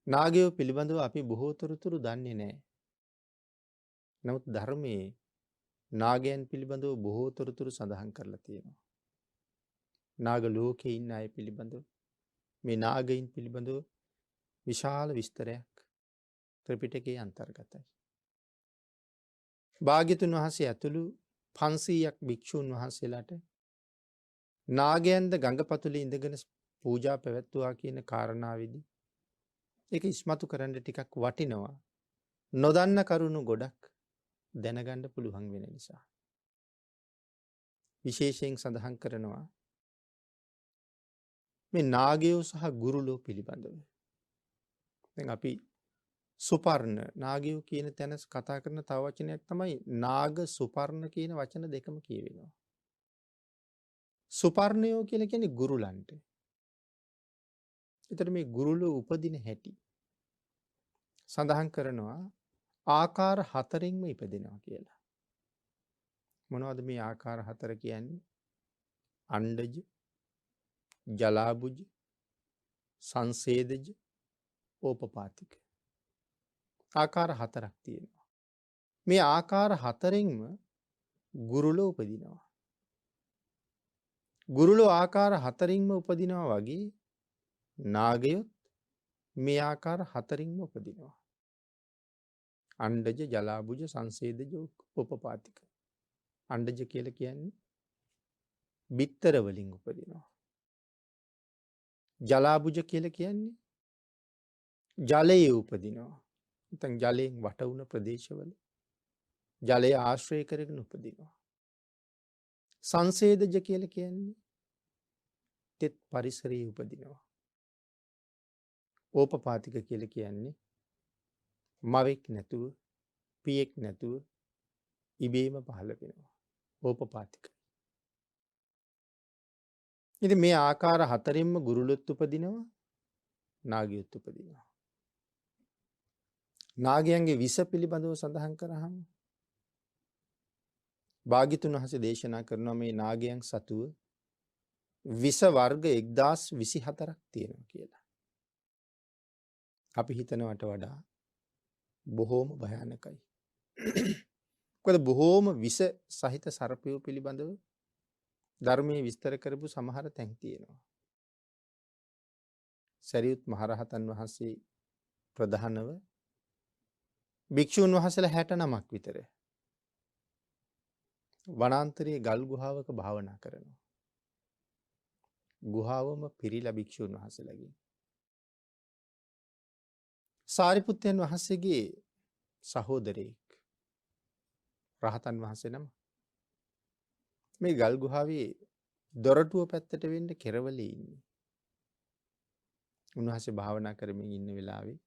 නාගයෝ පිළිබඳව අපි බොහෝ තොරතුරු දන්නේ නැහැ. නමුත් ධර්මයේ නාගයන් පිළිබඳව බොහෝ තොරතුරු සඳහන් කරලා තියෙනවා. නාග ලෝකේ ඉන්න අය පිළිබඳව මේ නාගයින් පිළිබඳව විශාල විස්තරයක් ත්‍රිපිටකයේ අන්තර්ගතයි. භාග්‍යතුන් වහන්සේ ඇතුළු 500ක් භික්ෂූන් වහන්සේලාට නාගයන්ද ගඟපතුලේ ඉඳගෙන පූජා පැවැත්වුවා කියන කාරණාවේදී ඒක ඉස්මතු කරන්න ටිකක් වටිනවා. නොදන්න කරුණු ගොඩක් දැනගන්න පුළුවන් වෙන නිසා. විශේෂයෙන් සඳහන් කරනවා මේ නාගයෝ සහ ගුරුලෝ පිළිබඳව. දැන් අපි සුපර්ණ නාගයෝ කියන තැන කතා කරන තව වචනයක් තමයි නාග සුපර්ණ කියන වචන දෙකම කියවෙනවා. සුපර්ණයෝ කියලා කියන්නේ ගුරුලන්ට. එතකොට මේ ගුරුලෝ උපදින හැටි සඳහන් කරනවා ආකාර හතරෙන්ම ඉපදෙනවා කියලා. මොනවද මේ ආකාර හතර කියන්නේ? අණ්ඩජ, ජලාබුජ, සංසේදජ, ඕපපාතික. ආකාර හතරක් තියෙනවා. මේ ආකාර හතරෙන්ම ගුරුලෝ උපදිනවා. ගුරුලෝ ආකාර හතරින්ම උපදිනවා වගේ නාගයොත් මේ ආකාර හතරින්ම උපදිනවා. අණ්ඩජ, ජලාබුජ, සංසේදජ, ඕපපාතික. අණ්ඩජ කියලා කියන්නේ බිත්තර වලින් උපදිනවා. ජලාබුජ කියලා කියන්නේ ජලයේ උපදිනවා. නැත්නම් ජලයෙන් වට වුණ ප්‍රදේශවල ජලය ආශ්‍රය කරගෙන උපදිනවා. සංසේදජ කියලා කියන්නේ තෙත් පරිසරයේ උපදිනවා. ඕපපාතික කියලා කියන්නේ මවෙක් නැතුව, පියෙක් නැතුව ඉබේම පහළ වෙනවා. ඕපපාතික. ඉතින් මේ ආකාර හතරින්ම ගුරුලොත් උපදිනවා, නාගයොත් උපදිනවා. නාගයන්ගේ විස පිළිබඳව සඳහන් කරාම භාග්‍යතුන් වහන්සේ දේශනා කරනවා මේ නාගයන් සතුව විස වර්ග 1024ක් තියෙනවා කියලා. අපි හිතනවට වඩා බොහෝම භයානකයි. මොකද බොහෝම විස සහිත සර්පයෝ පිළිබඳව ධර්මයේ විස්තර කරපු සමහර තැන් තියෙනවා. සරියුත් මහරහතන් වහන්සේ ප්‍රධානව භික්ෂූන් වහන්සේලා 69ක් විතර වනාන්තරයේ ගල් ගුහාවක භාවනා කරනවා. ගුහාවම පිරීලා භික්ෂූන් වහන්සේලාගෙන්. සාරිපුත්තයන් වහන්සේගේ සහෝදරයෙක් රහතන් වහන්සේ නම මේ ගල් ගුහාවේ දොරටුව පැත්තට වෙන්න කෙරවලේ ඉන්නේ. උන්වහන්සේ භාවනා කරමින් ඉන්න වෙලාවේ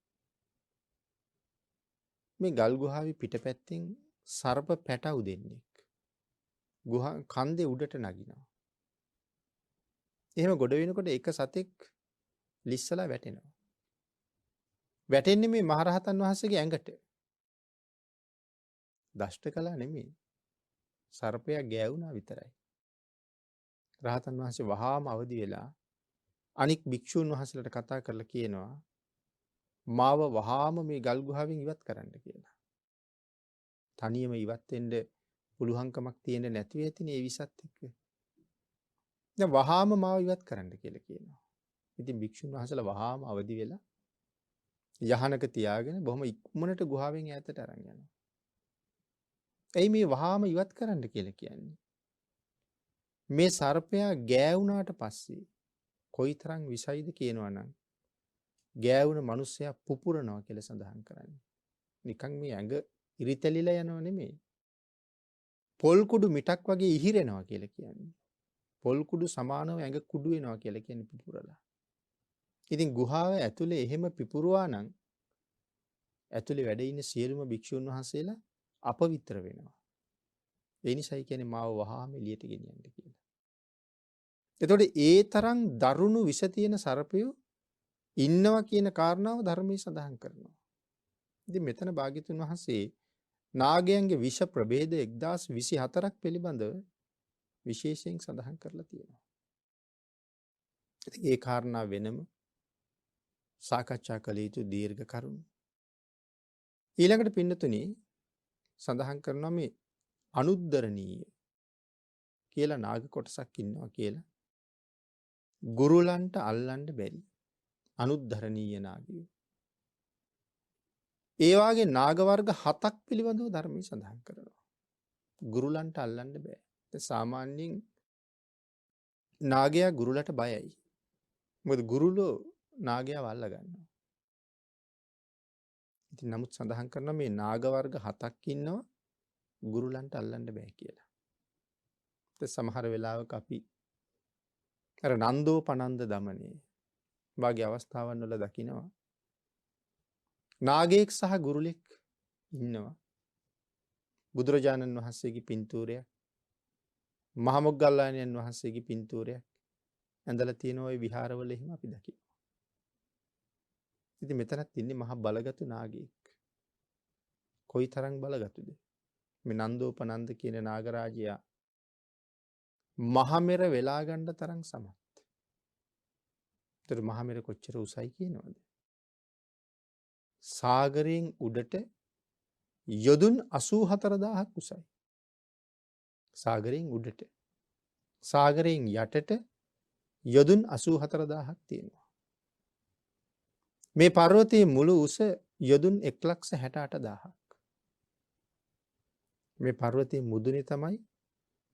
මේ ගල් ගුහාවේ පිටපැත්තෙන් සර්ප පැටවු දෙන්නෙක් ගුහා කන්දේ උඩට නගිනවා. එහෙම ගොඩ වෙනකොට එක සතෙක් ලිස්සලා වැටෙනවා. වැටෙන්නේ මේ මහරහතන් වහන්සේගේ ඇඟට. දෂ්ට කළා නෙමෙයි. සර්පයා ගෑවුනා විතරයි. රහතන් වහන්සේ වහාම අවදි වෙලා අනික් භික්ෂූන් වහන්සේලාට කතා කරලා කියනවා මාව වහාම මේ ගල් ගුහාවෙන් ඉවත් කරන්න කියලා. තනියම ඉවත් වෙන්න පුළුවන්කමක් තියෙන්නේ නැති වෙතිනේ ඒ විසත් එක්ක. දැන් වහාම මාව ඉවත් කරන්න කියලා කියනවා. ඉතින් භික්ෂුන් වහන්සේලා වහාම අවදි වෙලා යහනක තියාගෙන බොහොම ඉක්මනට ගුහාවෙන් ඈතට අරන් යනවා. එයි මේ වහාම ඉවත් කරන්න කියලා කියන්නේ. මේ සර්පයා ගෑවුනාට පස්සේ කොයිතරම් විසයිද කියනවනම් ගෑවුන මිනිස්සයා පුපුරනවා කියලා සඳහන් කරන්නේ. නිකන් මේ ඇඟ ඉරිතැලිලා යනව නෙමෙයි. පොල් කුඩු මිටක් වගේ ඉහිරෙනවා කියලා කියන්නේ. පොල් කුඩු සමානව ඇඟ කුඩු වෙනවා කියලා කියන්නේ පිපුරලා. ඉතින් ගුහාව ඇතුලේ එහෙම පිපුරුවා නම් ඇතුලේ වැඩ ඉන්න සියලුම භික්ෂුන් වහන්සේලා අපවිත්‍ර වෙනවා. ඒ නිසායි කියන්නේ මාව වහාම එළියට ගෙනියන්න කියලා. එතකොට ඒ තරම් දරුණු විෂ තියෙන සර්පයෝ ඉන්නවා කියන කාරණාව ධර්මයේ සඳහන් කරනවා. ඉතින් මෙතන භාග්‍යතුන් වහන්සේ නාගයන්ගේ විෂ ප්‍රභේද 1024ක් පිළිබඳව විශේෂයෙන් සඳහන් කරලා තියෙනවා. ඉතින් ඒ කාරණා වෙනම සාකච්ඡා කළ යුතු දීර්ඝ කරුණු. ඊළඟට පින්නතුනි සඳහන් කරනවා මේ අනුද්දරණීය කියලා නාග කොටසක් ඉන්නවා කියලා. ගුරුලන්ට අල්ලන්න බැරි අනුද්දරණීය නාගයෝ. ඒ වාගේ නාග වර්ග 7ක් පිළිබඳව ධර්මයේ සඳහන් කරනවා. ගුරුලන්ට අල්ලන්න බෑ. සාමාන්‍යයෙන් නාගයා ගුරුලට බයයි. මොකද ගුරුලෝ නාගයාව අල්ල ගන්නවා. ඉතින් නමුත් සඳහන් කරනවා මේ නාග වර්ග 7ක් ඉන්නවා ගුරුලන්ට අල්ලන්න බෑ කියලා. සමහර වෙලාවක අපි අර නන්දෝපනන්ද දමනයේ වාගේ අවස්ථාවන් වල දකිනවා නාගයෙක් සහ ගුරුලෙක් ඉන්නවා. බුදුරජාණන් වහන්සේගේ පින්තූරයක් මහමොග්ගල්ලාණන් වහන්සේගේ පින්තූරයක් ඇඳලා තියෙන ওই විහාරවල එහෙම අපි දකිනවා. ඉතින් මෙතනත් ඉන්නේ මහා බලගතු නාගයෙක්. කොයිතරම් බලගතුද? මේ නන්දෝපනන්ද කියන නාගරාජයා මහමෙර වෙලා ගන්න තරම් සමත්. ඒතර මහමෙර කොච්චර උසයි කියනවද? සාගරයෙන් උඩට යොදුන් 84000ක් උසයි. සාගරයෙන් උඩට. සාගරයෙන් යටට යොදුන් 84000ක් තියෙනවා. මේ පර්වතයේ මුළු උස යොදුන් 168000ක්. මේ පර්වතයේ මුදුනේ තමයි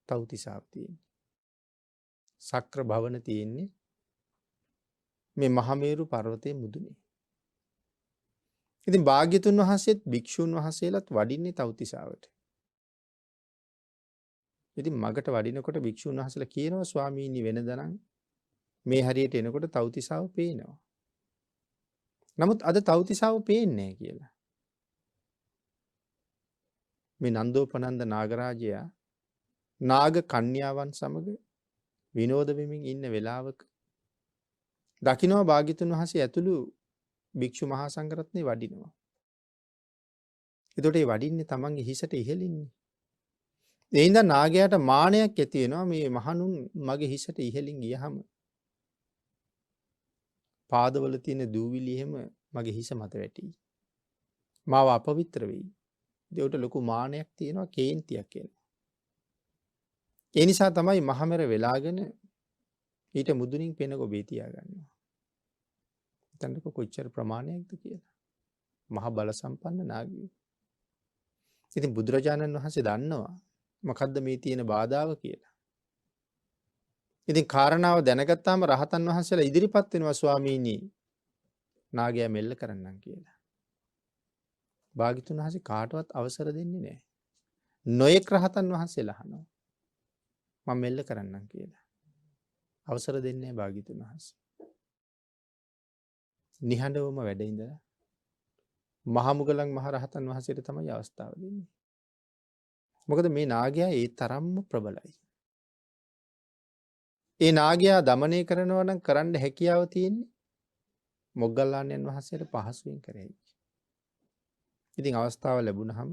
තව්තිසාව තියෙන්නේ. සක්‍ර භවන තියෙන්නේ මේ මහමේරු පර්වතයේ මුදුනේ. ඉතින් භාග්‍යතුන් වහන්සේත් භික්ෂුන් වහන්සේලාත් වඩින්නේ තව්තිසාවට. ඉතින් මගට වඩිනකොට භික්ෂුන් වහන්සේලා කියනවා ස්වාමීනි වෙනදනම් මේ හරියට එනකොට තව්තිසාව පේනවා. නමුත් අද තව්තිසාව පේන්නේ නැහැ කියලා. මේ නන්දෝපනන්ද නාගරාජයා නාග කන්‍යාවන් සමග විනෝද වෙමින් ඉන්න වෙලාවක දකින්නවා භාග්‍යතුන් වහන්සේ ඇතුළු භික්ෂු මහා සංඝරත්නය වඩිනවා. එතකොට ඒ වඩින්නේ තමන්ගේ හිසට ඉහළින්නේ. ඒ හින්දා නාගයාට මානයක් ඇති වෙනවා මේ මහණුන් මගේ හිසට ඉහළින් ගියහම පාදවල තියෙන දූවිලි එහෙම මගේ හිස මත වැටි. මාව අපවිත්‍ර වෙයි. ඒකට ලොකු මානයක් තියෙනවා කේන්තියක් එනවා. ඒ නිසා තමයි මහමෙර වෙලාගෙන ඊට මුදුනින් පෙන ගොබේ තියා ගන්නවා. හිතන්නකො කොච්චර ප්‍රමාණයක්ද කියලා. මහ බල සම්පන්න නාගයෝ. ඉතින් බුදුරජාණන් වහන්සේ දන්නවා මොකද්ද මේ තියෙන බාධාව කියලා. ඉතින් කාරණාව දැනගත්තාම රහතන් වහන්සේලා ඉදිරිපත් වෙනවා ස්වාමීනි නාගයා මෙල්ල කරන්නම් කියලා. භාග්‍යතුන් වහන්සේ කාටවත් අවසර දෙන්නේ නැහැ. නොයෙක් රහතන් වහන්සේලා අහනවා මම මෙල්ල කරන්නම් කියලා. අවසර දෙන්නේ නැහැ භාග්‍යතුන් වහන්සේ. නිහඬවම වැඩ ඉඳලා මහමුගලන් මහරහතන් වහන්සේට තමයි අවස්ථාව දෙන්නේ. මොකද මේ නාගයා ඒ තරම්ම ප්‍රබලයි. ඒ නාගයා দমনය කරනවා නම් කරන්න හැකියාව තියෙන්නේ මොග්ගල්ලාණන් වහන්සේට පහසුවෙන් කරේ. ඉතින් අවස්ථාව ලැබුණහම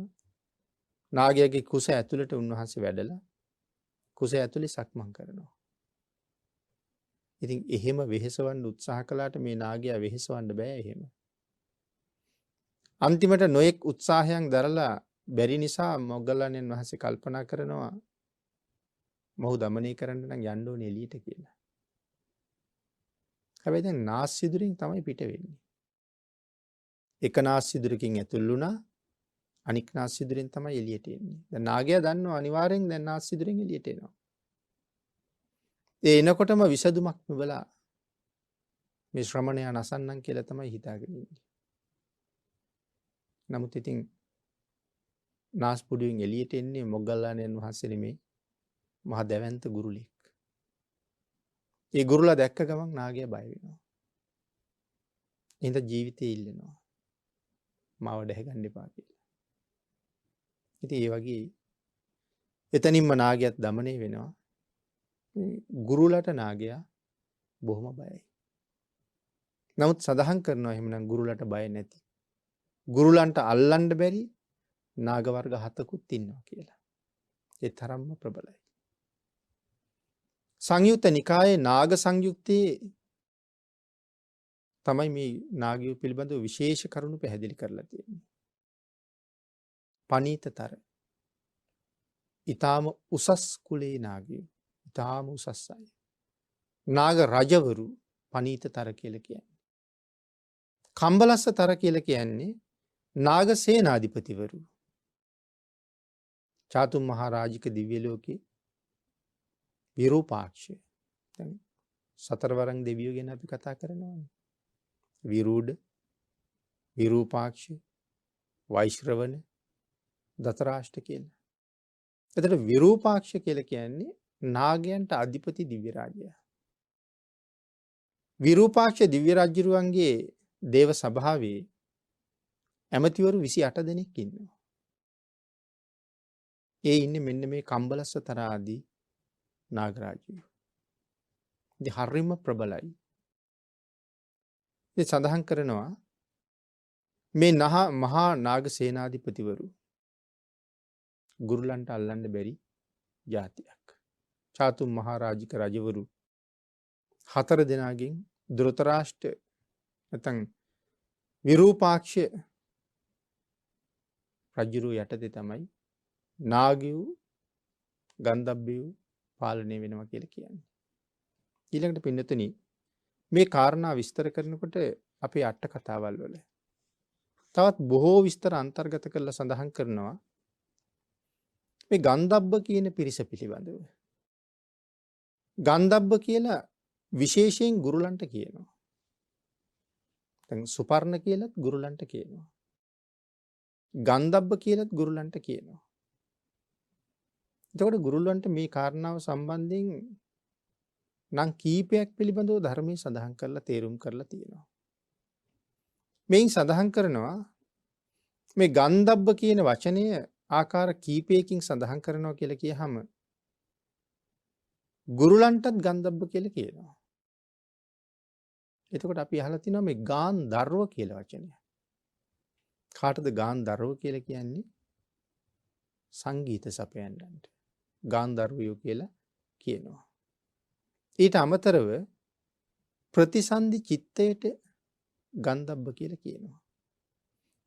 නාගයාගේ කුස ඇතුළට උන්වහන්සේ වැඩලා කුස ඇතුලේ සක්මන් කරනවා. ඉතින් එහෙම වෙහෙසවන්න උත්සාහ කළාට මේ නාගයා වෙහෙසවන්න බෑ එහෙම. අන්තිමට නොයෙක් උත්සාහයන් දරලා බැරි නිසා මොග්ගල්ලාණන් වහන්සේ කල්පනා කරනවා මොහු দমনය කරන්න නම් යන්න ඕනේ එළියට කියලා. හැබැයි දැන් නාස් සිදුරින් තමයි පිට වෙන්නේ. එක නාස් සිදුරකින් ඇතුල් වුණා අනික් නාස් සිදුරින් තමයි එළියට එන්නේ. දැන් නාගයා දන්නවා අනිවාර්යෙන් දැන් නාස් සිදුරින් එළියට එනවා. ඒ එනකොටම විසදුමක් නොබලා මේ ශ්‍රමණයා නසන්නම් කියලා තමයි හිතාගෙන ඉන්නේ. නමුත් ඉතින් නාස් පුඩුවෙන් එළියට එන්නේ මොග්ගල්ලාණන් වහන්සේ නෙමේ මහා දැවැන්ත ගුරුලෙක්. ඒ ගුරුලා දැක්ක ගමන් නාගයා බය වෙනවා. එහෙනම් ජීවිතේ ඉල්ලනවා. මාව දැහ ගන්න එපා කියලා. ඉතින් ඒ වගේ එතනින්ම නාගයාත් দমনය වෙනවා. ගුරුලට නාගයා බොහොම බයයි. නමුත් සඳහන් කරනවා එහෙමනම් ගුරුලට බය නැති. ගුරුලන්ට අල්ලන්න බැරි නාග වර්ග 7කුත් ඉන්නවා කියලා. ඒ තරම්ම ප්‍රබලයි. සංයුත්ත නිකායේ නාග සංයුත්තේ තමයි මේ නාගයෝ පිළිබඳව විශේෂ කරුණු පැහැදිලි කරලා තියෙන්නේ. පනීතතර. ඊටාම උසස් කුලේ නාගයෝ. ඊටාම උසස් අය. නාග රජවරු පනීතතර කියලා කියන්නේ. කම්බලස්සතර කියලා කියන්නේ නාග සේනාධිපතිවරු. චාතුම් මහරජික දිව්‍ය ලෝකේ විරූපාක්ෂය. දැන් සතරවරන් දෙවියෝ ගැන අපි කතා කරනවානේ. විරූඩ, විරූපාක්ෂ, වෛශ්‍රවණ, දතරාෂ්ට කියලා. එතකොට විරූපාක්ෂ කියලා කියන්නේ නාගයන්ට අධිපති දිව්‍ය රාජයා. විරූපාක්ෂ දිව්‍ය රාජ්‍යරුවන්ගේ දේව සභාවේ ඇමතිවරු 28 දෙනෙක් ඉන්නවා. ඒ ඉන්නේ මෙන්න මේ කම්බලස්සතර ආදී නාගරාජයෝ. ඉතින් හරිම ප්‍රබලයි. ඉතින් සඳහන් කරනවා මේ මහා නාග සේනාධිපතිවරු ගුරුලන්ට අල්ලන්න බැරි ජාතියක්. චාතුම් මහරජික රජවරු 4 දෙනාගෙන් ධෘතරාෂ්ට්‍ර නැත්නම් විරූපාක්ෂ රජුරු යටතේ තමයි නාගයෝ ගන්ධබ්බයෝ පාලනය වෙනවා කියලා කියන්නේ. ඊළඟට පින්නතුනි මේ කාරණා විස්තර කරනකොට අපේ අට කතාවල් වල තවත් බොහෝ විස්තර අන්තර්ගත කරලා සඳහන් කරනවා මේ ගන්ධබ්බ කියන පිරිස පිළිබඳව. ගන්ධබ්බ කියලා විශේෂයෙන් ගුරුලන්ට කියනවා. දැන් සුපර්ණ කියලත් ගුරුලන්ට කියනවා. ගන්ධබ්බ කියලත් ගුරුලන්ට කියනවා. එතකොට ගුරුලන්ට මේ කාරණාව සම්බන්ධයෙන් නම් කීපයක් පිළිබඳව ධර්මයේ සඳහන් කරලා තේරුම් කරලා තියෙනවා. මේන් සඳහන් කරනවා මේ ගන්ධබ්බ කියන වචනය ආකාර කීපයකින් සඳහන් කරනවා කියලා කියහම ගුරුලන්ටත් ගන්ධබ්බ කියලා කියනවා. එතකොට අපි අහලා තිනවා මේ ගාන්ධර්ව කියලා වචනය. කාටද ගාන්ධර්ව කියලා කියන්නේ? සංගීත සපයන්නන්ට ගාන්ධර්වයෝ කියලා කියනවා. ඊට අමතරව ප්‍රතිසන්දි චිත්තයට ගන්ධබ්බ කියලා කියනවා.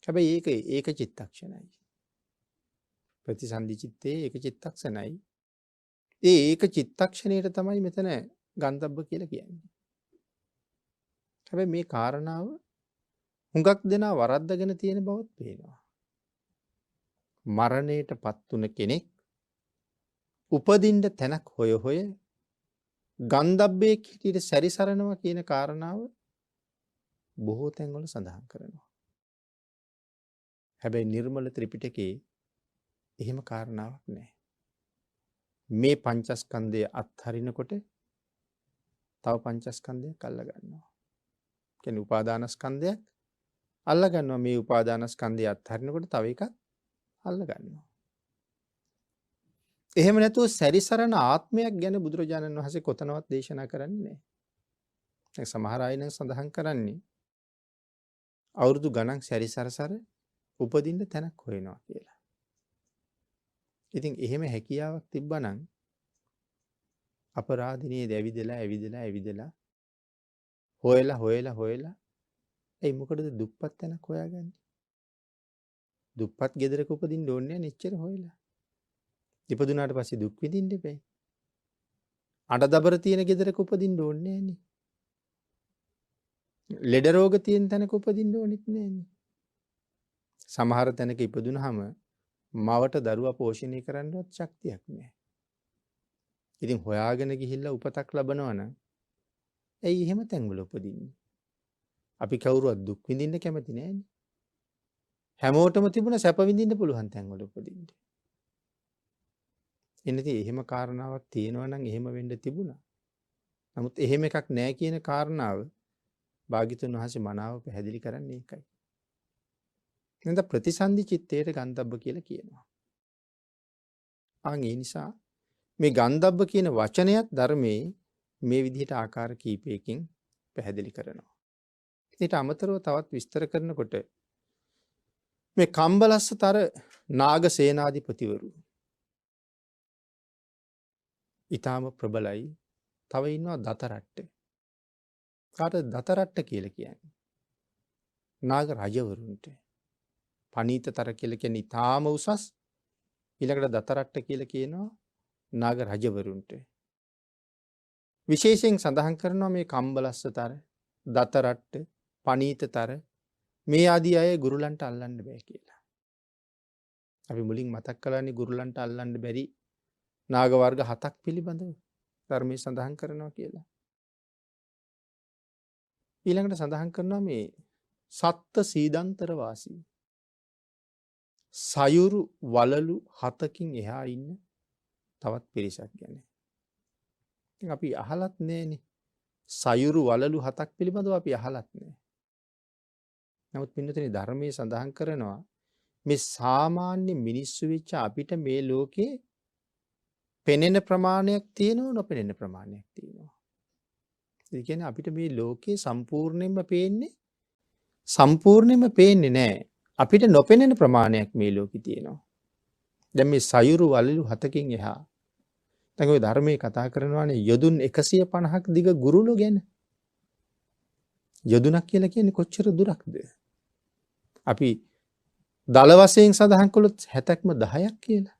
හැබැයි ඒක චිත්තක්ෂණයි. ප්‍රතිසන්දි චිත්තේ ඒක චිත්තක්ෂණයි. ඒක චිත්තක්ෂණයට තමයි මෙතන ගන්ධබ්බ කියලා කියන්නේ. හැබැයි මේ කාරණාව හුඟක් දෙනා වරද්දගෙන තියෙන බවත් පේනවා. මරණයට පත්වුන කෙනෙක් උපදින්න තැනක් හොය ගන්ධබ්බෙක් හිටියට සැරිසරනවා කියන කාරණාව බොහෝ තැන්වල සඳහන් කරනවා. හැබැයි නිර්මල ත්‍රිපිටකේ එහෙම කාරණාවක් නැහැ. මේ පංචස්කන්ධය අත්හරිනකොට තව පංචස්කන්ධයක් අල්ල ගන්නවා. කියන්නේ උපාදානස්කන්ධයක් අල්ල ගන්නවා. මේ උපාදානස්කන්ධය අත්හරිනකොට තව එකක් අල්ල ගන්නවා. එහෙම නැතුව සැරිසරන ආත්මයක් ගැන බුදුරජාණන් වහන්සේ කොතනවත් දේශනා කරන්නේ නැහැ. දැන් සමහර අය නම් සඳහන් කරන්නේ අවුරුදු ගණන් සැරිසරසර උපදින්න තැනක් හොයනවා කියලා. ඉතින් එහෙම හැකියාවක් තිබ්බනම් අපරාධිනේ ඇවිදලා හොයලා ඒ මොකටද දුප්පත් තැනක් හොයාගන්නේ? දුප්පත් ගෙදරක උපදින්න ඕනේ නැච්චර හොයලා. ඉපදුනාට පස්සේ දුක් විඳින්න එපේ. අඬදබර තියෙන ගෙදරක උපදින්න ඕනේ නෑනේ. ලෙඩ රෝග තියෙන තැනක උපදින්න ඕනෙත් නෑනේ. සමහර තැනක ඉපදුනහම මවට දරුවා පෝෂණය කරන්නවත් ශක්තියක් නෑ. ඉතින් හොයාගෙන ගිහිල්ලා උපතක් ලබනවා නම් ඇයි එහෙම තැන්වල උපදින්නේ? අපි කවුරුවත් දුක් විඳින්න කැමති නෑනේ. හැමෝටම තිබුණ සැප විඳින්න පුළුවන් තැන්වල උපදින්න. එන්නදී එහෙම කාරණාවක් තියෙනවා නම් එහෙම වෙන්න තිබුණා. නමුත් එහෙම එකක් නෑ කියන කාරණාව භාග්‍යතුන් වහන්සේ මනාව පැහැදිලි කරන්නේ ඒකයි. නේද? ප්‍රතිසන්දි චිත්තයට ගන්ධබ්බ කියලා කියනවා. ඒ නිසා මේ ගන්ධබ්බ කියන වචනයත් ධර්මයේ මේ විදිහට ආකාර කීපයකින් පැහැදිලි කරනවා. ඊට අමතරව තවත් විස්තර කරනකොට මේ කම්බලස්සතර නාග සේනාධිපතිවරු ඊටාම ප්‍රබලයි. තව ඉන්නවා දතරට්ට. කාටද දතරට්ට කියලා කියන්නේ? නාග රජවරුන්ට. පනීතතර කියලා කියන්නේ ඊටාම උසස්. ඊළඟට දතරට්ට කියලා කියනවා නාග රජවරුන්ට. විශේෂයෙන් සඳහන් කරනවා මේ කම්බලස්සතර, දතරට්ට, පනීතතර මේ ආදී අය ගුරුලන්ට අල්ලන්න බෑ කියලා. අපි මුලින් මතක් කළානේ ගුරුලන්ට අල්ලන්න බැරි නාග වර්ග 7ක් පිළිබඳව ධර්මයේ සඳහන් කරනවා කියලා. ඊළඟට සඳහන් කරනවා මේ සත්ත්‍ය සීදන්තර වාසී සයුරු වලලු 7කින් එහා ඉන්න තවත් පිරිසක් ගැන. ඉතින් අපි අහලත් නෑනේ. සයුරු වලලු 7ක් පිළිබඳව අපි අහලත් නෑ. නමුත් පින්නතේ ධර්මයේ සඳහන් කරනවා මේ සාමාන්‍ය මිනිස්සු වෙච්ච අපිට මේ ලෝකේ පෙනෙන ප්‍රමාණයක් තියෙනවා නොපෙනෙන ප්‍රමාණයක් තියෙනවා. ඒ කියන්නේ අපිට මේ ලෝකේ සම්පූර්ණයෙන්ම පේන්නේ නෑ. අපිට නොපෙනෙන ප්‍රමාණයක් මේ ලෝකේ තියෙනවා. දැන් මේ සයුරු වලලු 7කින් එහා. දැන් ඔය ධර්මයේ කතා කරනවානේ යොදුන් 150ක් දිග ගුරුළු ගැන. යොදුනක් කියලා කියන්නේ කොච්චර දුරක්ද? අපි දල වශයෙන් සඳහන් කළොත් 70ක්ම 10ක් කියලා.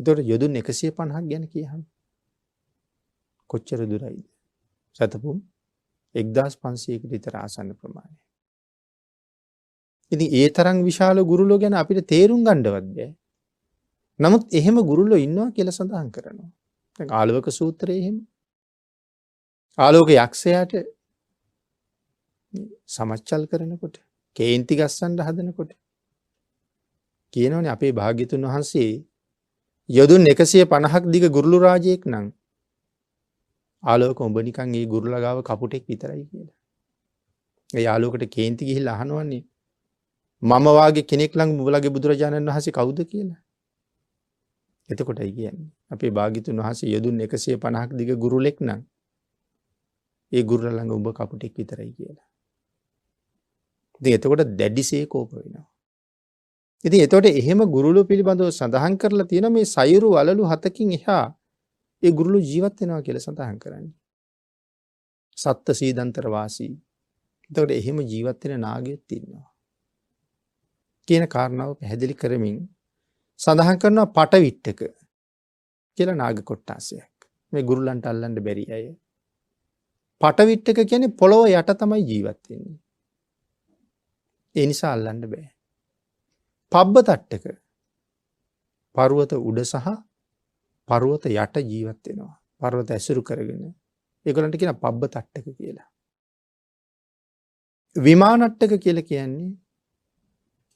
ඒතකොට යොදුන් 150ක් ගැන කියහම කොච්චර දුරයිද? සතපුම් 1500කට විතර ආසන්න ප්‍රමාණය. ඉතින් ඒ තරම් විශාල ගුරුලෝ ගැන අපිට තේරුම් ගන්නවත් බැහැ. නමුත් එහෙම ගුරුලෝ ඉන්නවා කියලා සඳහන් කරනවා. දැන් ආලවක සූත්‍රයේ එහෙම ආලෝක යක්ෂයාට සමච්චල් කරනකොට කේන්ති ගස්සන්න හදනකොට කියනවනේ අපේ භාග්‍යතුන් වහන්සේ යොදුන් 150ක් දිග ගුරුළු රාජයෙක් නම් ආලෝක උඹ නිකන් ඒ ගුරුලා ගාව කපුටෙක් විතරයි කියලා. ඒ ආලෝකට කේන්ති ගිහිල්ලා අහනවන්නේ මම වාගේ කෙනෙක් ළඟ මුවලගේ බුදුරජාණන් වහන්සේ කවුද කියලා. එතකොටයි කියන්නේ අපේ භාග්‍යතුන් වහන්සේ යොදුන් 150ක් දිග ගුරුලෙක් නම් ඒ ගුරුලා ළඟ උඹ කපුටෙක් විතරයි කියලා. ඉතින් එතකොට දැඩිසේ කෝප වෙනවා. ඉතින් එතකොට එහෙම ගුරුළු පිළිබඳව සඳහන් කරලා තියෙන මේ සයුරු වලලු 7කින් එහා ඒ ගුරුළු ජීවත් වෙනවා කියලා සඳහන් කරන්නේ. සත්ත්‍ය සීදන්තර වාසී. එතකොට එහෙම ජීවත් වෙන නාගයෙක් ඉන්නවා. කියන කාරණාව පැහැදිලි කරමින් සඳහන් කරනවා පටවිට්ටක කියලා නාග කොට්ටාසයක්. මේ ගුරුලන්ට අල්ලන්න බැරි අය. පටවිට්ටක කියන්නේ පොළොව යට තමයි ජීවත් වෙන්නේ. ඒ නිසා අල්ලන්න බෑ. පබ්බතට්ටක පර්වත උඩ සහ පර්වත යට ජීවත් වෙනවා. පර්වත ඇසුරු කරගෙන. ඒගොල්ලන්ට කියන පබ්බතට්ටක කියලා. විමානට්ටක කියලා කියන්නේ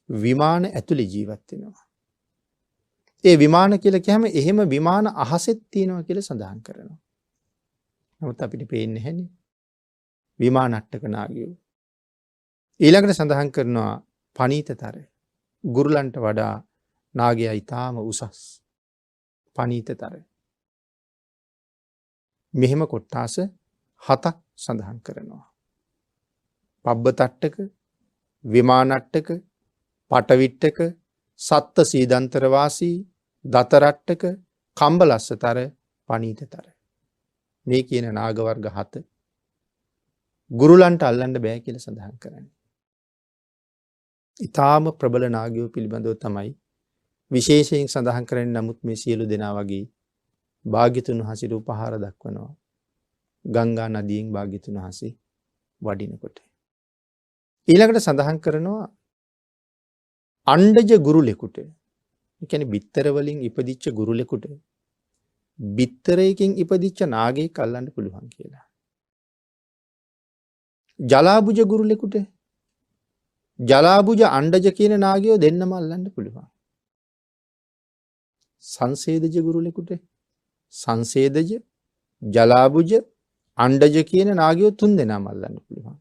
විමාන ඇතුලේ ජීවත් වෙනවා. ඒ විමාන කියලා කියහම එහෙම විමාන අහසෙත් තියෙනවා කියලා සඳහන් කරනවා. නමුත් අපිට පේන්නේ නැහැනේ. විමානට්ටක නාගයෝ. ඊළඟට සඳහන් කරනවා පනීතතර. ගුරුලන්ට වඩා නාගයා ඊටාම උසස්. පනීතතර. මෙහෙම කොට්ටාස 7ක් සඳහන් කරනවා. පබ්බතට්ටක, විමානට්ටක, පටවිට්ටක, සත්ත්‍ය සීදන්තර වාසී, දතරට්ටක, කම්බලස්සතර, පනීතතර. මේ කියන නාග වර්ග 7 ගුරුලන්ට අල්ලන්න බෑ කියලා සඳහන් කරන්නේ. ඊටාම ප්‍රබල නාගයෝ පිළිබඳව තමයි විශේෂයෙන් සඳහන් කරන්නේ. නමුත් මේ සියලු දෙනා වගේ භාග්‍යතුන් වහන්සේට උපහාර දක්වනවා. ගංගා නදියෙන් භාග්‍යතුන් වහන්සේ වඩිනකොට. ඊළඟට සඳහන් කරනවා අණ්ඩජ ගුරුලෙකුට. ඒ කියන්නේ බිත්තර වලින් ඉපදිච්ච ගුරුලෙකුට බිත්තරයකින් ඉපදිච්ච නාගයෙක් අල්ලන්න පුළුවන් කියලා. ජලාබුජ ගුරුලෙකුට ජලාබුජ අණ්ඩජ කියන නාගයෝ දෙන්නම අල්ලන්න පුළුවන්. සංසේදජ ගුරුලෙකුට සංසේදජ, ජලාබුජ, අණ්ඩජ කියන නාගයෝ 3 දෙනාම අල්ලන්න පුළුවන්.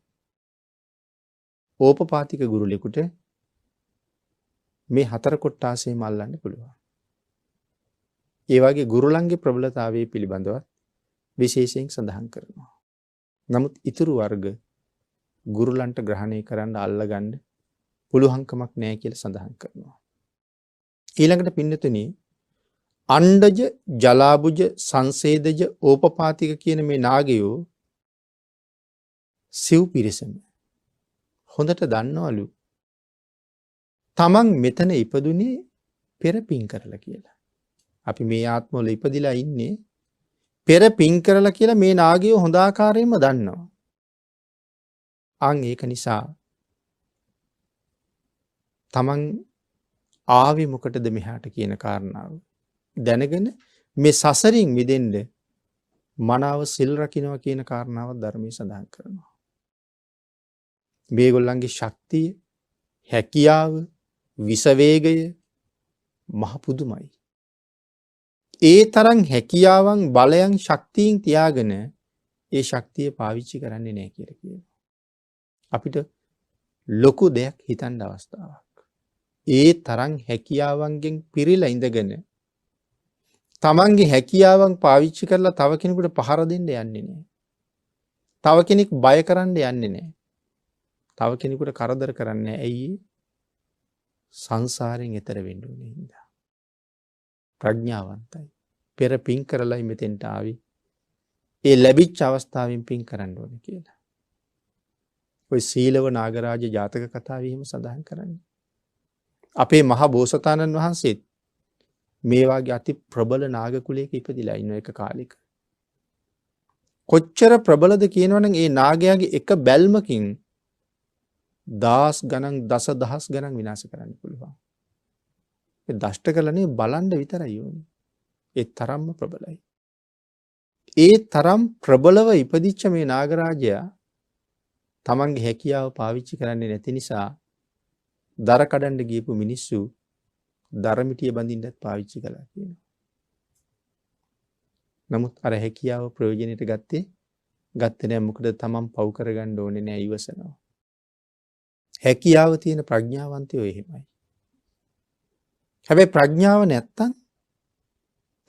ඕපපාතික ගුරුලෙකුට මේ 4 කොට්ටාසෙම අල්ලන්න පුළුවන්. ඒ වගේ ගුරුලන්ගේ ප්‍රබලතාවයේ පිළිබඳව විශේෂයෙන් සඳහන් කරනවා. නමුත් ඊතුරු වර්ග ගුරුලන්ට ග්‍රහණය කරන්න අල්ලගන්න පුළුවන්කමක් නැහැ කියලා සඳහන් කරනවා. ඊළඟට පින්නතුනි අණ්ඩජ, ජලාබුජ, සංසේදජ, ඕපපාතික කියන මේ නාගයෝ සිව් පිරිසම හොඳට දන්නවලු තමන් මෙතන ඉපදුනේ පෙර පින් කරලා කියලා. අපි මේ ආත්මවල ඉපදිලා ඉන්නේ පෙර පින් කරලා කියලා මේ නාගයෝ හොඳ ආකාරයෙන්ම දන්නවා. අන් ඒක නිසා තමන් ආවේ මොකටද මෙහාට කියන කාරණාව දැනගෙන මේ සසරින් මිදෙන්න මනාව සිල් රකින්නවා කියන කාරණාව ධර්මයේ සඳහන් කරනවා. මේගොල්ලන්ගේ ශක්තිය, හැකියාව, විසවේගය මහ පුදුමයි. ඒ තරම් හැකියාවන්, බලයන්, ශක්තියින් තියාගෙන ඒ ශක්තිය පාවිච්චි කරන්නේ නැහැ කියලා කියනවා. අපිට ලොකු දෙයක් හිතන්න අවස්ථාවක්. ඒ තරම් හැකියාවන්ගෙන් පිරීලා ඉඳගෙන තමන්ගේ හැකියාවන් පාවිච්චි කරලා තව කෙනෙකුට පහර දෙන්න යන්නේ නැහැ. තව කෙනෙක් බය කරන්න යන්නේ නැහැ. තව කෙනෙකුට කරදර කරන්නේ නැහැ. ඇයි? සංසාරයෙන් එතර වෙන්න ඕනේ හින්දා. ප්‍රඥාවන්තයි. පෙර පින් කරලායි මෙතෙන්ට ආවි. ඒ ලැබිච්ච අවස්ථාවෙන් පින් කරන්න ඕනේ කියලා. ඔය සීලව නාගරාජ ජාතක කතාවේ එහෙම සඳහන් කරන්නේ. අපේ මහා බෝසතාණන් වහන්සේත් මේ වාගේ අති ප්‍රබල නාග කුලයක ඉපදිලා ඉන්න එක කාලෙක. කොච්චර ප්‍රබලද කියනවනම් ඒ නාගයාගේ එක බැල්මකින් දහස් ගණන් දසදහස් ගණන් විනාශ කරන්න පුළුවන්. ඒ දෂ්ට කළනේ බලන්න විතරයි ඕනේ. ඒ තරම්ම ප්‍රබලයි. ඒ තරම් ප්‍රබලව ඉපදිච්ච මේ නාගරාජයා තමන්ගේ හැකියාව පාවිච්චි කරන්නේ නැති නිසා දර කඩන්න ගියපු මිනිස්සු දරමිටිය බඳින්නත් පාවිච්චි කළා කියනවා. නමුත් අර හැකියාව ප්‍රයෝජනෙට ගත්තේ නැහැ. මොකද තමන් පව් කරගන්න ඕනේ නැහැ, ඉවසනවා. හැකියාව තියෙන ප්‍රඥාවන්තයෝ එහෙමයි. හැබැයි ප්‍රඥාව නැත්තම්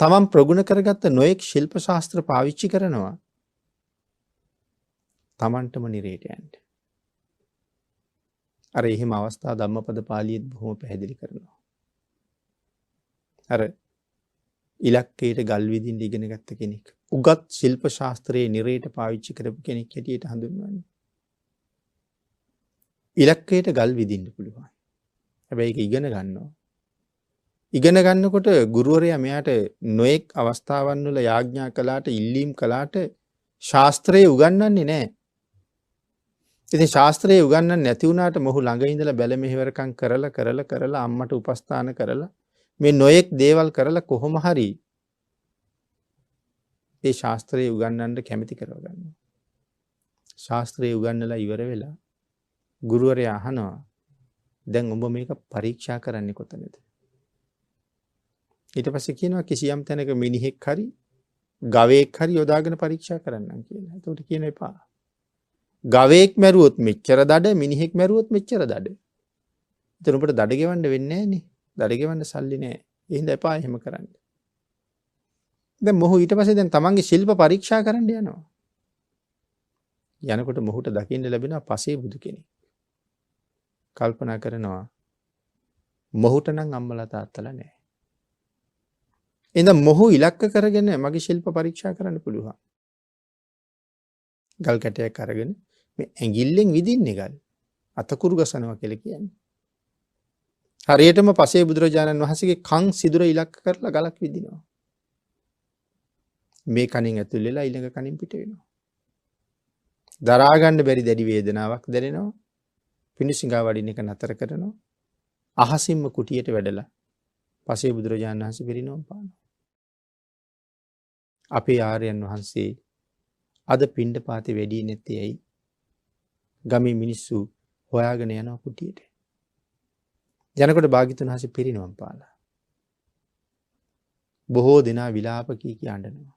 තමන් ප්‍රගුණ කරගත්ත නොයෙක් ශිල්ප ශාස්ත්‍ර පාවිච්චි කරනවා තමන්ටම නිරේට යන්න. අර එහෙම අවස්ථා ධම්මපද පාළියෙත් බොහොම පැහැදිලි කරනවා. අර ඉලක්කයට ගල් විදින්න ඉගෙන ගත්ත කෙනෙක් උගත් ශිල්ප ශාස්ත්‍රයේ නිරේට පාවිච්චි කරපු කෙනෙක් හැටියට හඳුන්වන්නේ. ඉලක්කයට ගල් විදින්න පුළුවන්. හැබැයි ඒක ඉගෙන ගන්නවා. ඉගෙන ගන්නකොට ගුරුවරයා මෙයාට නොඑක් අවස්ථාවන් වල යාඥා කළාට, ඉල්ලීම් කළාට ශාස්ත්‍රයේ උගන්වන්නේ නැහැ. ඉතින් ශාස්ත්‍රයේ උගන්වන්නේ නැති වුණාට මොහු ළඟ ඉඳලා බැල මෙහෙවරකම් කරලා අම්මට උපස්ථාන කරලා මේ නොයෙක් දේවල් කරලා කොහොම හරි ඒ ශාස්ත්‍රයේ උගන්වන්න කැමති කරවගන්නවා. ශාස්ත්‍රයේ උගන්වලා ඉවර වෙලා ගුරුවරයා අහනවා, දැන් ඔබ මේක පරීක්ෂා කරන්නේ කොතනද? ඊට පස්සේ කියනවා කිසියම් තැනක මිනිහෙක් හරි ගවයෙක් හරි යොදාගෙන පරීක්ෂා කරන්නම් කියලා. එතකොට කියන එපා. ගවයෙක් මැරුවොත් මෙච්චර දඩ, මිනිහෙක් මැරුවොත් මෙච්චර දඩ. එතන ඔබට දඩ ගෙවන්න වෙන්නේ නැහැ නේ. දඩ ගෙවන්න සල්ලි නැහැ. ඒ හින්දා එපා එහෙම කරන්න. දැන් මොහු ඊට පස්සේ දැන් තමන්ගේ ශිල්ප පරීක්ෂා කරන්න යනවා. යනකොට මොහුට දකින්න ලැබෙනවා පසේ බුදු කෙනෙක්. කල්පනා කරනවා මොහුට නම් අම්මලා තාත්තලා නැහැ. එහෙනම් මොහු ඉලක්ක කරගෙන මගේ ශිල්ප පරීක්ෂා කරන්න පුළුවන්. ගල් කැටයක් අරගෙන මේ ඇඟිල්ලෙන් විදින්නේ ගල්. අතකුරු ගසනවා කියලා කියන්නේ. හරියටම පසේ බුදුරජාණන් වහන්සේගේ කන් සිදුර ඉලක්ක කරලා ගලක් විදිනවා. මේ කණින් ඇතුල් වෙලා ඊළඟ කණින් පිට වෙනවා. දරා ගන්න බැරි දැඩි වේදනාවක් දැනෙනවා. පිණිසිඟා වඩින්න එක නතර කරනවා. අහසින්ම කුටියට වැඩලා පසේ බුදුරජාණන් වහන්සේ පිරිනොම් පානවා. අපේ ආර්යයන් වහන්සේ අද පිණ්ඩපාතේ වැඩි නැත්තේ ඇයි? ගමේ මිනිස්සු හොයාගෙන යනවා කුටියට. යනකොට භාග්‍යතුන් වහන්සේ පිරිනොම් පාලා. බොහෝ දෙනා විලාප කී අඬනවා.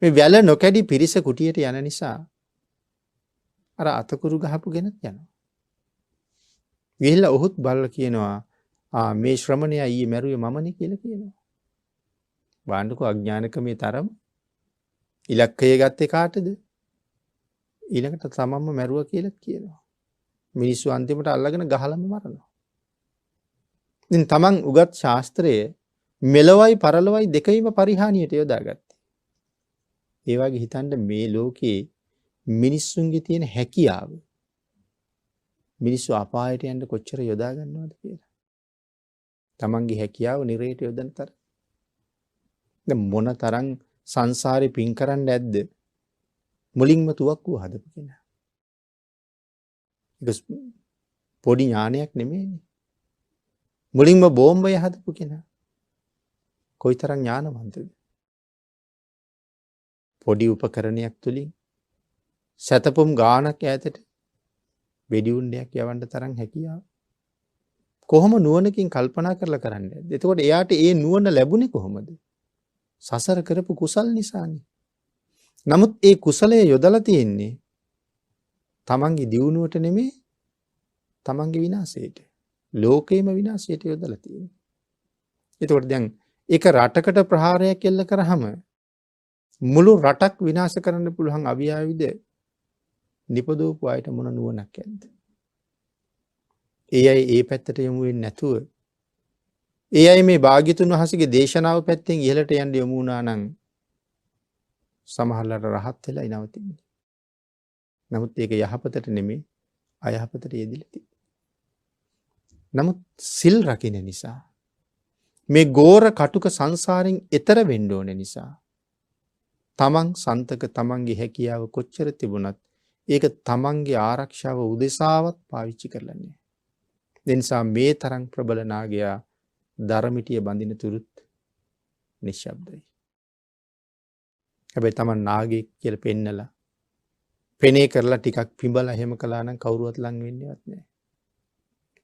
මේ වැල නොකැඩි පිරිස කුටියට යන නිසා අර අතකුරු ගහපු ගෙනත් යනවා. ගිහිල්ලා ඔහුත් බලලා කියනවා මේ ශ්‍රමණයා ඊයේ මැරුවේ මමනේ කියලා කියනවා. වාණ්ඩකෝ අඥානකමේ තරම ඉලක්කය ගත්තේ කාටද? ඊළඟට තමන්ම මැරුවා කියලා කියනවා. මිනිස්සු අන්තිමට අල්ලගෙන ගහලම මරනවා. ඉතින් තමන් උගත් ශාස්ත්‍රයේ මෙලවයි පරලොවයි දෙකයිම පරිහානියට යොදාගත්තේ. ඒ වගේ හිතන්න මේ ලෝකේ මිනිස්සුන්ගේ තියෙන හැකියාව මිනිස්සු අපායට යන්න කොච්චර යොදා ගන්නවද කියලා. තමන්ගේ හැකියාව නිරේට යොදන තරම්. දැන් මොන තරම් සංසාරේ පින් කරන්න ඇද්ද? මුලින්ම තුවක්කුව හදපු කෙනා. ඒක පොඩි ඥානයක් නෙමෙයිනේ. මුලින්ම බෝම්බය හදපු කෙනා. කොයිතරම් ඥානවන්තද? පොඩි උපකරණයක් තුලින් සතපොම් ගානක් ඈතට වෙඩි උණ්ඩයක් යවන්න තරම් හැකියාව. කොහොම නුවණකින් කල්පනා කරලා කරන්නේ? එතකොට එයාට ඒ නුවණ ලැබුණේ කොහොමද? සසර කරපු කුසල් නිසානේ. නමුත් ඒ කුසලය යොදලා තියෙන්නේ තමන්ගේ දියුණුවට නෙමෙයි තමන්ගේ විනාශයට. ලෝකේම විනාශයට යොදලා තියෙන්නේ. එතකොට දැන් ඒක රටකට ප්‍රහාරයක් එල්ල කරාම මුළු රටක් විනාශ කරන්න පුළුවන් අවියාවිද නිපදවපු අයට මොන නුවණක් ඇද්ද? ඒ අය ඒ පැත්තට යමු වෙන්නේ නැතුව ඒ අය මේ භාග්‍යතුන් වහන්සේගේ දේශනාව පැත්තෙන් ඉහළට යන්න යමු වුණා නම් සමහරලාට රහත් වෙලා ඉනවතින්නේ. නමුත් ඒක යහපතට නෙමෙයි අයහපතට යෙදිලා තියෙන්නේ. නමුත් සිල් රකින්න නිසා මේ ගෝර කටුක සංසාරෙන් එතර වෙන්න ඕන නිසා තමන් සන්තක තමන්ගේ හැකියාව කොච්චර තිබුණත් ඒක තමන්ගේ ආරක්ෂාව උදෙසාවත් පාවිච්චි කරලා නැහැ. ඒ නිසා මේ තරම් ප්‍රබල නාගයා ධර්මිටිය බඳින තුරුත් නිශ්ශබ්දයි. හැබැයි තමන් නාගයෙක් කියලා පෙන්නලා පෙනේ කරලා ටිකක් පිඹලා එහෙම කළා නම් කවුරුවත් ලං වෙන්නේවත් නැහැ.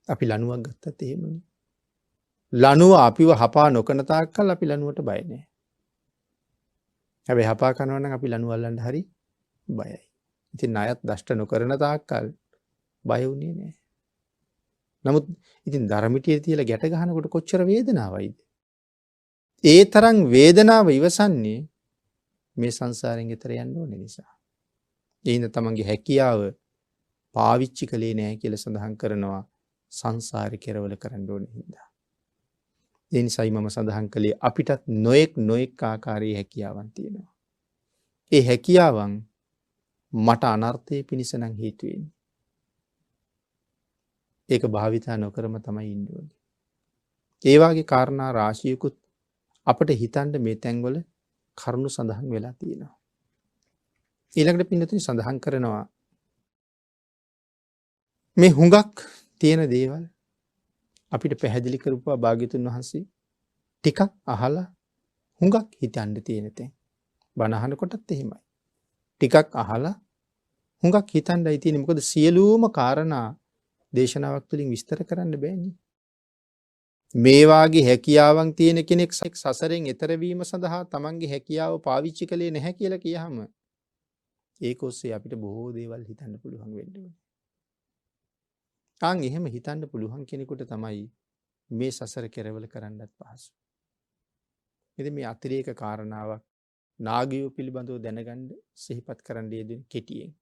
අපි ලණුවක් ගත්තත් එහෙමනේ. ලණුව අපිව හපා නොකන තාක්කල් අපි ලණුවට බය නැහැ. හැබැයි හපා කරනවා නම් අපි ලණුව අල්ලන්න හරි බයයි. ඉතින් ණයත් දෂ්ට නොකරන තාක්කල් බය වුණේ නැහැ. නමුත් ඉතින් ධර්මිටියේ තියලා ගැට ගන්නකොට කොච්චර වේදනාවයිද? ඒ තරම් වේදනාව ඉවසන්නේ මේ සංසාරයෙන් එතර යන්න ඕනේ නිසා. ඒින්ද තමන්ගේ හැකියාව පාවිච්චි කළේ නැහැ කියලා සඳහන් කරනවා සංසාරේ කෙරවල කරන්න ඕනේ හින්දා. ඒ නිසායි මම සඳහන් කළේ අපිටත් නොඑක් ආකාරයේ හැකියාවන් තියෙනවා. ඒ හැකියාවන් මට අනර්ථයේ පිණිස නම් හේතු වෙන්නේ. ඒක භාවිතා නොකරම තමයි ඉන්න ඕනේ. ඒ වාගේ කාරණා රාශියකුත් අපිට හිතන්න මේ තැන්වල කරුණු සඳහන් වෙලා තියෙනවා. ඊළඟට පින්නතුනි සඳහන් කරනවා මේ හුඟක් තියෙන දේවල් අපිට පැහැදිලි කරපුවා භාග්‍යතුන් වහන්සේ ටිකක් අහලා හුඟක් හිතන්න තියෙන තැන්. බණ අහනකොටත් එහෙමයි. ටිකක් අහලා හුඟක් හිතන්නයි තියෙන්නේ. මොකද සියලුම කාරණා දේශනාවක් තුළින් විස්තර කරන්න බෑනේ. මේ වාගේ හැකියාවන් තියෙන කෙනෙක් සසරෙන් එතර වීම සඳහා තමන්ගේ හැකියාව පාවිච්චි කළේ නැහැ කියලා කියහම ඒක ඔස්සේ අපිට බොහෝ දේවල් හිතන්න පුළුවන් වෙන්න ඕනේ. එහෙම හිතන්න පුළුවන් කෙනෙකුට තමයි මේ සසර කෙරවල කරන්නත් පහසු. ඉතින් මේ අතිරේක කාරණාවක් නාගයෝ පිළිබඳව දැනගන්න සිහිපත් කරන්න යෙදෙන කෙටියෙන්